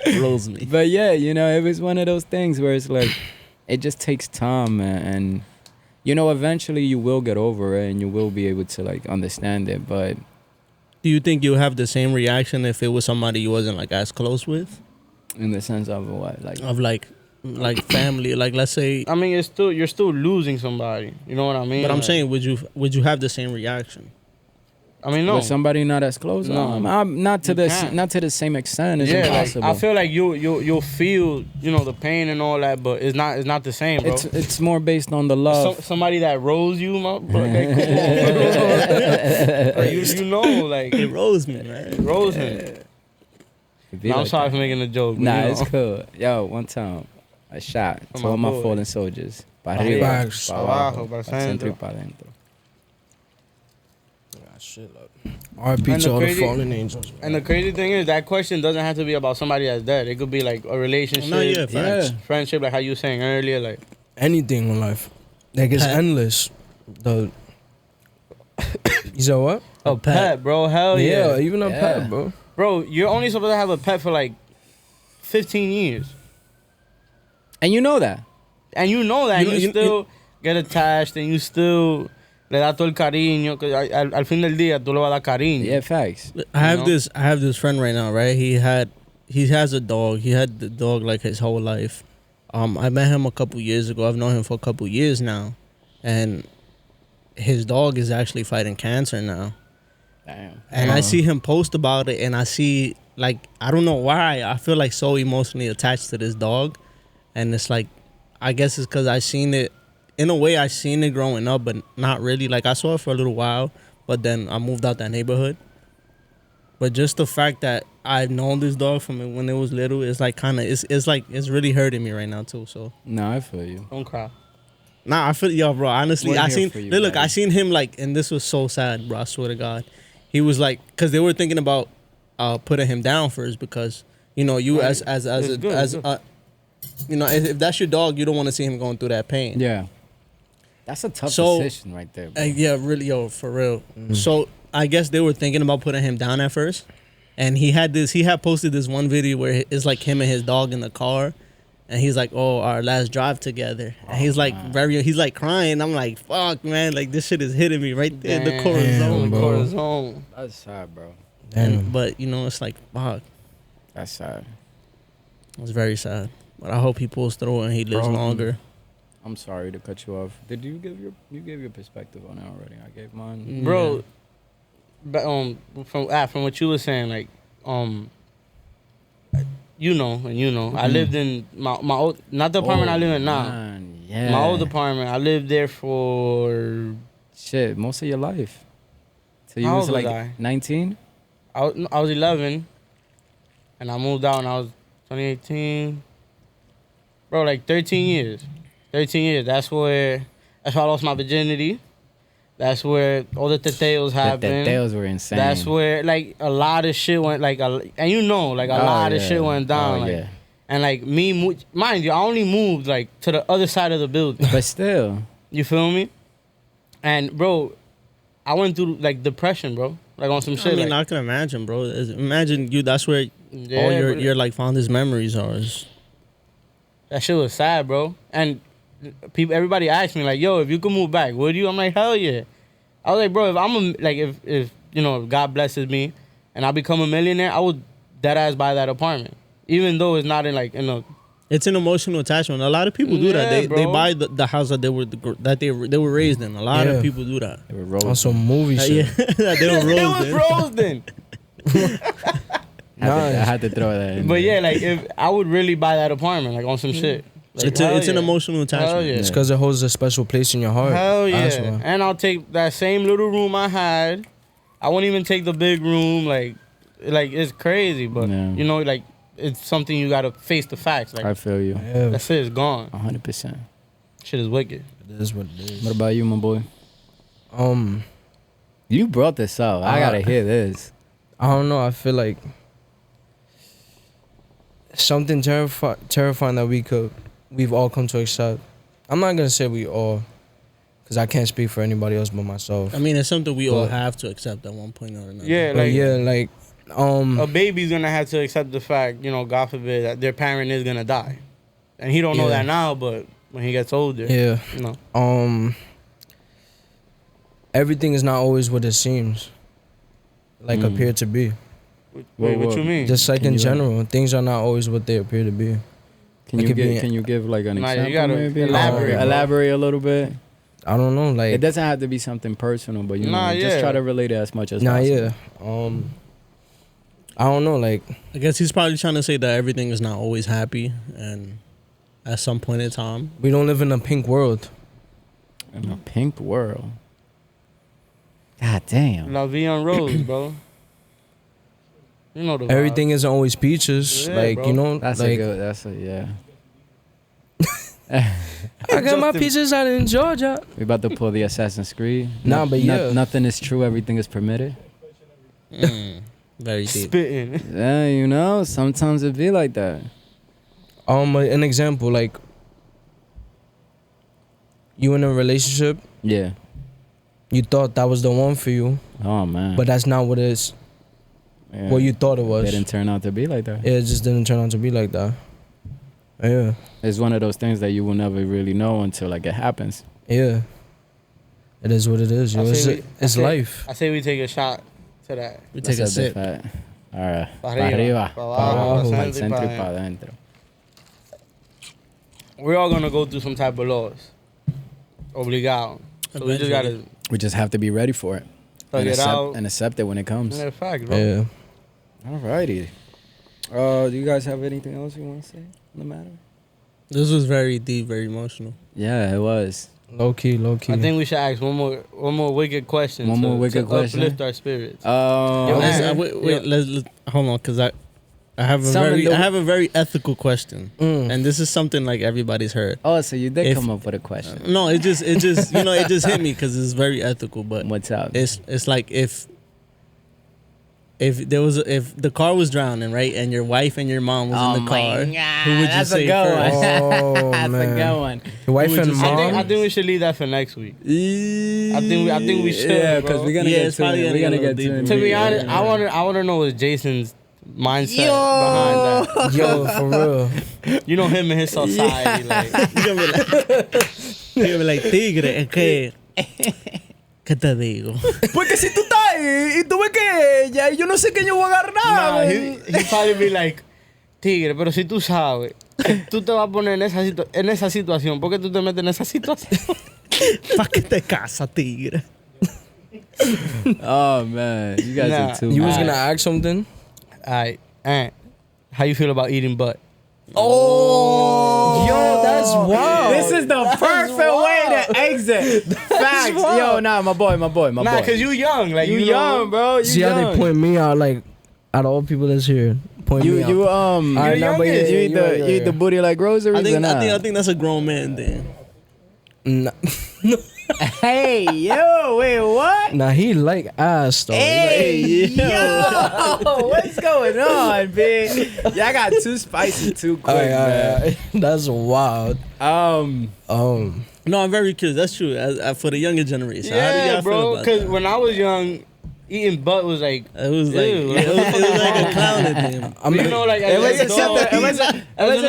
one. Rose me. But yeah, it was one of those things where it's like, it just takes time, and eventually you will get over it and you will be able to like understand it. But Do you think you'll have the same reaction if it was somebody you wasn't like as close with? in the sense of what, like, Of like family, like let's say. I mean, you're still losing somebody. You know what I mean? But I'm Like, saying, would you have the same reaction? I mean, no. with somebody not as close, No. I'm not to You can't. not to the same extent. It's Yeah, like, impossible. I feel like you'll feel the pain and all that, but it's not the same, bro. it's more based on the love. Somebody that rose you, bro, like, come on, bro. Like, you know, like, It rose me, man. rose him. It'd be Nah, I'm like sorry that. for making a joke. But Nah, you know. it's cool. Yo, one time, a shot Oh, to all my my boy. fallen soldiers. Pa Arriba, arriba, pa pa abajo, abajo, pa pa centro y centro. pa dentro. R.I.P. And to the all the crazy- fallen angels. And the crazy thing is, that question doesn't have to be about somebody that's dead. It could be like a relationship, No, yeah, facts. friendship, like how you were saying earlier. Like, Anything in life, like it's Pet. endless. The you said what? a pet, bro. Hell yeah. even a Yeah. pet, bro. Bro, you're only supposed to have a pet for like 15 years. And you know that. And you know that. You and know- you you- still get attached and you still le da todo el cariño. Cause al fin del día, tú le vas a dar cariño. Yeah, facts. I have know? this friend right now, right? He has a dog. He had the dog like his whole life. I met him a couple years ago. I've known him for a couple years now, and his dog is actually fighting cancer now. Damn. And I see him post about it, and I see like I don't know why I feel like so emotionally attached to this dog, and it's like I guess it's because I seen it in a way. I seen it growing up, but not really. Like I saw it for a little while, but then I moved out that neighborhood. But just the fact that I've known this dog from when it was little, it's like kind of it's like it's really hurting me right now too. So No, I feel you. Don't cry. nah, I feel yo, bro. Honestly, We're I here seen for you, look, buddy. I seen him like, and this was so sad, bro. I swear to God, he was like, because they were thinking about putting him down first because you know you Right. as It's good, it's good. you know if that's your dog, you don't want to see him going through that pain. Yeah. That's a tough So, decision right there. Bro. Yeah, really, yo, for real. So I guess they were thinking about putting him down at first, and he had posted this one video where it's like him and his dog in the car, and he's like, "Oh, our last drive together," and he's like he's like crying. I'm like, "Fuck, man, like this shit is hitting me right there in the corazon." The bro. corazon. That's sad, bro. And, but you know, it's like, fuck, That's sad. it's very sad. But I hope he pulls through and he lives Bro. longer. I'm sorry to cut you off. Did you give your perspective on it already? I gave mine. Bro, but from what you were saying, like you know, I lived in my old, not the apartment I live in now. Man, yeah. My old apartment. I lived there for shit, most of your life. So you How was old was like I? 19? I was 11, and I moved out when I was 2018. Bro, like 13 years. 13 years. That's where I lost my virginity. That's where all the teteos The happened. teteos were insane. That's where like a lot of shit went and you know like a Oh, lot of yeah. shit went down. Oh, like, yeah. And like mind you, I only moved like to the other side of the building. But still, You feel me? And bro, I went through like depression, bro. Like on some shit. I mean, like, I can imagine, bro. Imagine you. That's where yeah, all bro. your like fondest memories are. That shit was sad, bro. And everybody asked me like, "Yo, if you could move back, would you?" I'm like, "Hell yeah." I was like, "Bro, if you know, if God blesses me and I become a millionaire, I would dead ass buy that apartment, even though it's not in like in a." It's an emotional attachment. A lot of people do that. Yeah, They bro. buy the house that they were raised in. A lot Yeah. of people do that. they were rolling. On some movie shit. Yeah, that they were It was rolled in. Roseden. I had to throw that in. But there. yeah, like if I would really buy that apartment, like on some shit. Like, It's hell an yeah. emotional attachment. Hell yeah. It's because it holds a special place in your heart. Hell That's yeah. why. And I'll take that same little room I had. I won't even take the big room. Like it's crazy, but Yeah. you know, like it's something you gotta face the facts. Like I feel you. Yeah, that shit is gone. 100%. Shit is wicked. it is what it is. What about you, my boy? Um, You brought this up. I gotta hear this. I don't know. I feel like something terrifying that we've all come to accept. I'm not gonna say we all, because I can't speak for anybody else but myself. I mean, it's something we all But- have to accept at one point or another. Yeah, But like yeah, like a baby's gonna have to accept the fact, you know, God forbid, that their parent is gonna die, and he don't know Yeah. that now, but when he gets older, yeah. you know. Everything is not always what it seems like Mm. appear to be. Wait, what whoa. you mean? Just like Can in you- general, things are not always what they appear to be. Can It you could give be- Can you give like an Nah, you example? gotta Maybe elaborate, bro. Elaborate a little bit. I don't know, like It doesn't have to be something personal, but you Nah, know, just yeah. try to relate it as much as nah, possible. yeah. I don't know, like I guess he's probably trying to say that everything is not always happy, and at some point in time, we don't live in a pink world. In a pink world. God damn. La vie en rose, bro. You know the vibe. Everything isn't always peaches. Yeah, like bro. you know, That's like a good. That's a yeah. I got my Justin- peaches out in Georgia. We about to pull the Assassin's Creed. Nah, but yeah. Nothing is true. Everything is permitted. very deep. spitting. Yeah, you know. Sometimes it be like that. An example, like you in a relationship, Yeah. you thought that was the one for you, Oh man. but that's not what it is. yeah. What you thought it It was. didn't turn out to be like that. It just didn't turn out to be like that. Yeah, It's one of those things that you will never really know until like it happens. yeah. It is what it is. Yo. I It's, say we- I it's say- life. I say we take a shot to that. We take a That's sip. big fat. All right. Pa Pa arriba. pa Pa abajo, abajo. pa Pa'l centro y pa- pa adentro. We're all gonna go through some type of loss. Obligado. So we just gotta We just have to be ready for it. thug And it accept, out. and accept it when it comes. Matter of fact, bro. Yeah. Alrighty. Do you guys have anything else you want to say on the matter? This was very deep, very emotional. Yeah, it was. Low key. I think we should ask one more wicked question. One more wicked to question? uplift our spirits. Oh, Let's- man. wait, let's hold on, cause I have Something I have a very ethical question, Mm. and this is something like everybody's heard. oh, so you did If- come up with a question. No, it just you know it just hit me because it's very ethical, but What's up? it's like if if the car was drowning, right, and your wife and your mom was in the car, who would you that's say a good first? one. Oh, That's a man. good one. Your wife would and you say? I mom. think we should leave that for next week. I think we should, Yeah, bro. because we're gonna Yeah, get it's to probably it. gonna We're gonna get a get little to it. deeper. To be Yeah, honest, yeah. I wanna know what Jason's mindset behind that. Yo, for real. You know him and his society, like You're gonna be like tigre, es que ¿qué te digo? Porque si tú estás ahí y tú ves que ella, yo no sé qué yo voy a nah, agarrar. he probably be like, tigre, pero si tú sabes, tú te vas a poner en esa situación, ¿por qué tú te metes en esa situación? ¿Para qué te casa, tigre? Oh man, you guys Nah. are too. You was bad. gonna ask something? Alright, Aunt, how you feel about eating butt? Oh, Yo, that's wild. This is the perfect way to exit. Facts. Yo, nah, my boy. Nah, boy. cause you young, like You you young, know, bro. You See how young. they point me out, like, out of all people that's here, point me out. You Alright, nah, but yeah, you eat yeah, the yeah, you eat the yeah. booty like groceries or not? I think that's a grown man thing. Nah, Hey, yo, wait, what? nah, he like ass though. Hey, yo, what's going on, big? Y'all got too spicy too quick, man. Alright. That's wild. No, I'm very curious. That's true. For the younger generation, how do yeah, y'all feel bro. about Cause that? when I was young, eating butt was like, It was like Ew. it was like a clowning thing. you know, like It wasn't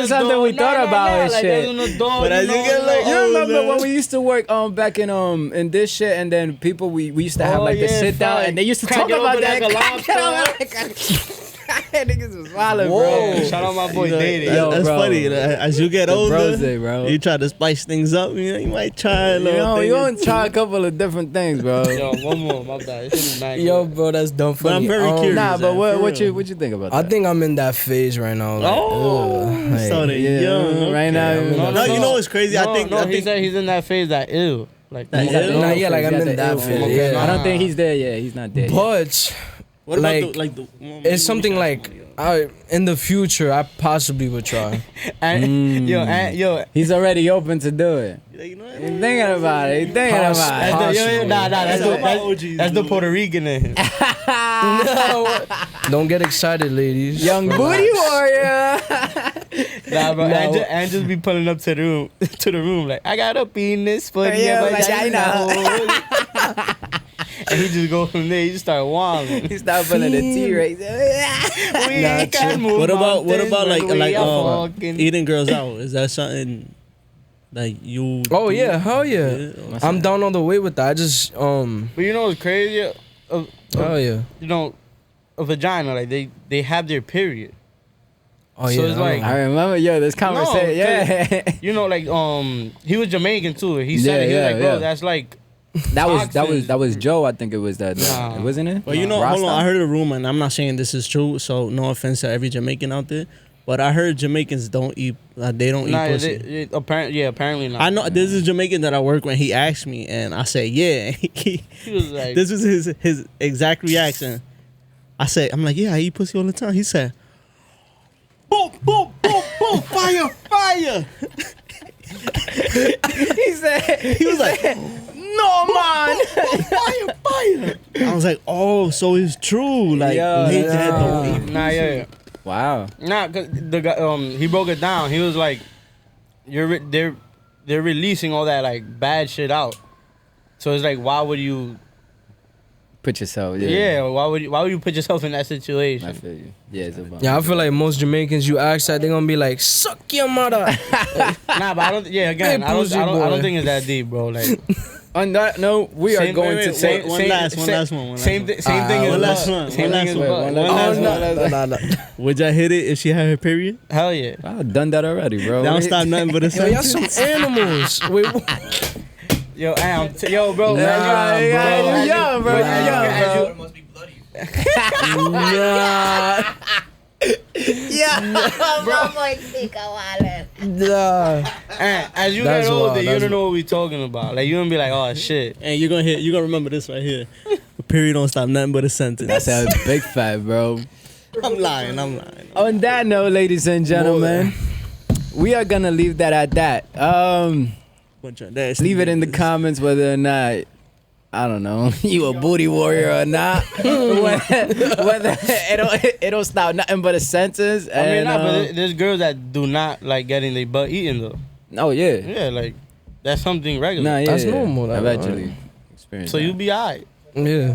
something we thought about and like, shit. as an adult, But you as you know, get like, You Oh, remember man. when we used to work back in this shit, and then people we used to have Oh, like the yeah, sit down, fuck. and they used to Crack talk it about open that. like a Crack it lobster. open. Niggas was wildin', Whoa, bro. shout out my boy You know, Dated. Yo, that's bro. funny. As you get The older, brose, bro. you try to spice things up. You know, you might try a You little know, thing. you want to try a couple of different things, bro. Yo, one more, my bad. This shit is nice. Yo, bro, that's dumb But I'm funny. very curious. Nah, but for what real. you think about I that? think I'm in that phase right now. Like, like, So they yeah, young. right now. I'm in No, that you know what's crazy? No, I think he said he's in that phase that ew. Like, That you got ill? the Nah, ill yeah, like phase. I'm Got in the that ill phase. phase. Yeah. I don't think he's there yet. He's not there. But What about like, the it's something like in the future I possibly would try. And, yo, He's already open to do it. you know, He's thinking about it. He's thinking about that's it. the, yo, nah, That's that's, how my OGs that's the do it. Puerto Rican in him. Don't get excited, ladies. Young Relax. booty warrior. Nah, bro, No. and just be pulling up to the room, like, I got a penis for Yeah, the vagina. And he just go from there. He just start wilding. He stopped pulling the T-Rex. We Nah, can move what about mountains, like but we are like fucking- eating girls out? Is that something like you? Oh do? yeah, hell yeah. Yeah. I'm down all the way with that. I just But you know what's crazy? oh yeah. You know, a vagina, like they have their period. Oh So yeah. it's I like- know. I remember, this conversation. Yeah, You know, like he was Jamaican too. He said it. He was Yeah, like, bro, yeah. that's like that was Joe. I think it was that. Nah. Wasn't it? But you know, Rasta? hold on. I heard a rumor, and I'm not saying this is true. So no offense to every Jamaican out there, but I heard Jamaicans don't eat. They don't nah, eat pussy. apparently not. I know this is a Jamaican that I work with. He asked me, and I said, "Yeah." He was like, This was his exact reaction. I said, "I'm like, yeah, I eat pussy all the time." He said, "Boom, boom, boom, boom, fire, fire." He said. He was like, "No, man." "Fire, fire." I was like, "Oh, so it's true." Like, Yeah, they yeah. don't eat. nah, yeah. Wow. Nah, cause the guy, he broke it down. He was like, they're releasing all that like bad shit out. So it's like, why would you? Put yourself. Yeah, why would you put yourself in that I situation? feel you. Yeah, it's about. Yeah, I feel like most Jamaicans, you ask that, they're gonna be like, "Suck your mother." Nah, but I don't. Yeah, again, Hey, I don't pussy boy. think it's that deep, bro. Like, On that note, we are Same- going wait, to wait, take. one last one. Same thing as One last butt. one, Same one thing last as one, butt. one One last one. Nah. Would y'all hit it if she had her period? Hell yeah. I've done that already, bro. Don't stop nothing but a Yo, y'all sentence. some animals. Wait, Yo, yo, bro. Nah, as you- bro. as You young, bro. as You young, as bro. you- It must be bloody. nah, I'm like, pica wallet. nah. As you That's get older, wild, you that's don't know what we talking about. Like, you gonna be like, oh shit. And you're gonna remember this right here. A period don't stop nothing but a sentence. That's a big fat, bro. I'm lying. On that note, ladies and gentlemen, we are gonna leave that at that. Leave it in the comments whether or not, I don't know, you a booty warrior or not. whether it don't stop nothing but a sentence. I mean, And, nah, but there's girls that do not like getting their butt eaten though. oh yeah, Yeah, like that's something regular. nah, yeah, That's yeah. normal, I've that, actually experienced. So that. you be alright. Yeah,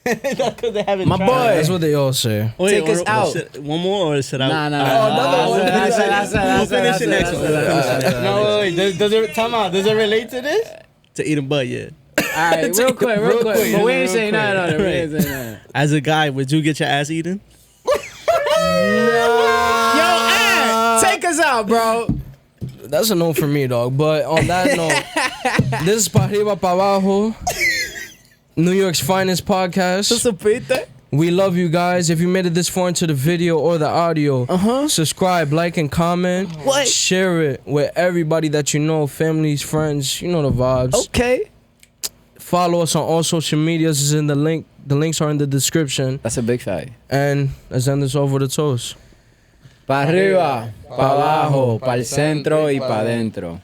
That's because they haven't My tried. boy. that's what they all say. Take us out. One more or should I? Nah. another one. We'll finish it next one. No, wait. Does it? Time out. Does it relate to this? To eat a butt, yeah. All right, real quick. Real But quick, we ain't real saying quick. nothing on it. We ain't saying nothing. As a guy, would you get your ass eaten? Yo, take us out, bro. That's a no for me, dog. But on that note, this is Pa Arriba Pa Abajo, New York's finest podcast. Supiste? We love you guys. If you made it this far into the video or the audio, subscribe, like, and comment. What? Share it with everybody that you know, families, friends. You know the vibes. Okay. Follow us on all social medias. Is in the link. The links are in the description. That's a big fact. And let's end this over the toast. Pa' arriba, pa' abajo, pa' el centro y pa' dentro.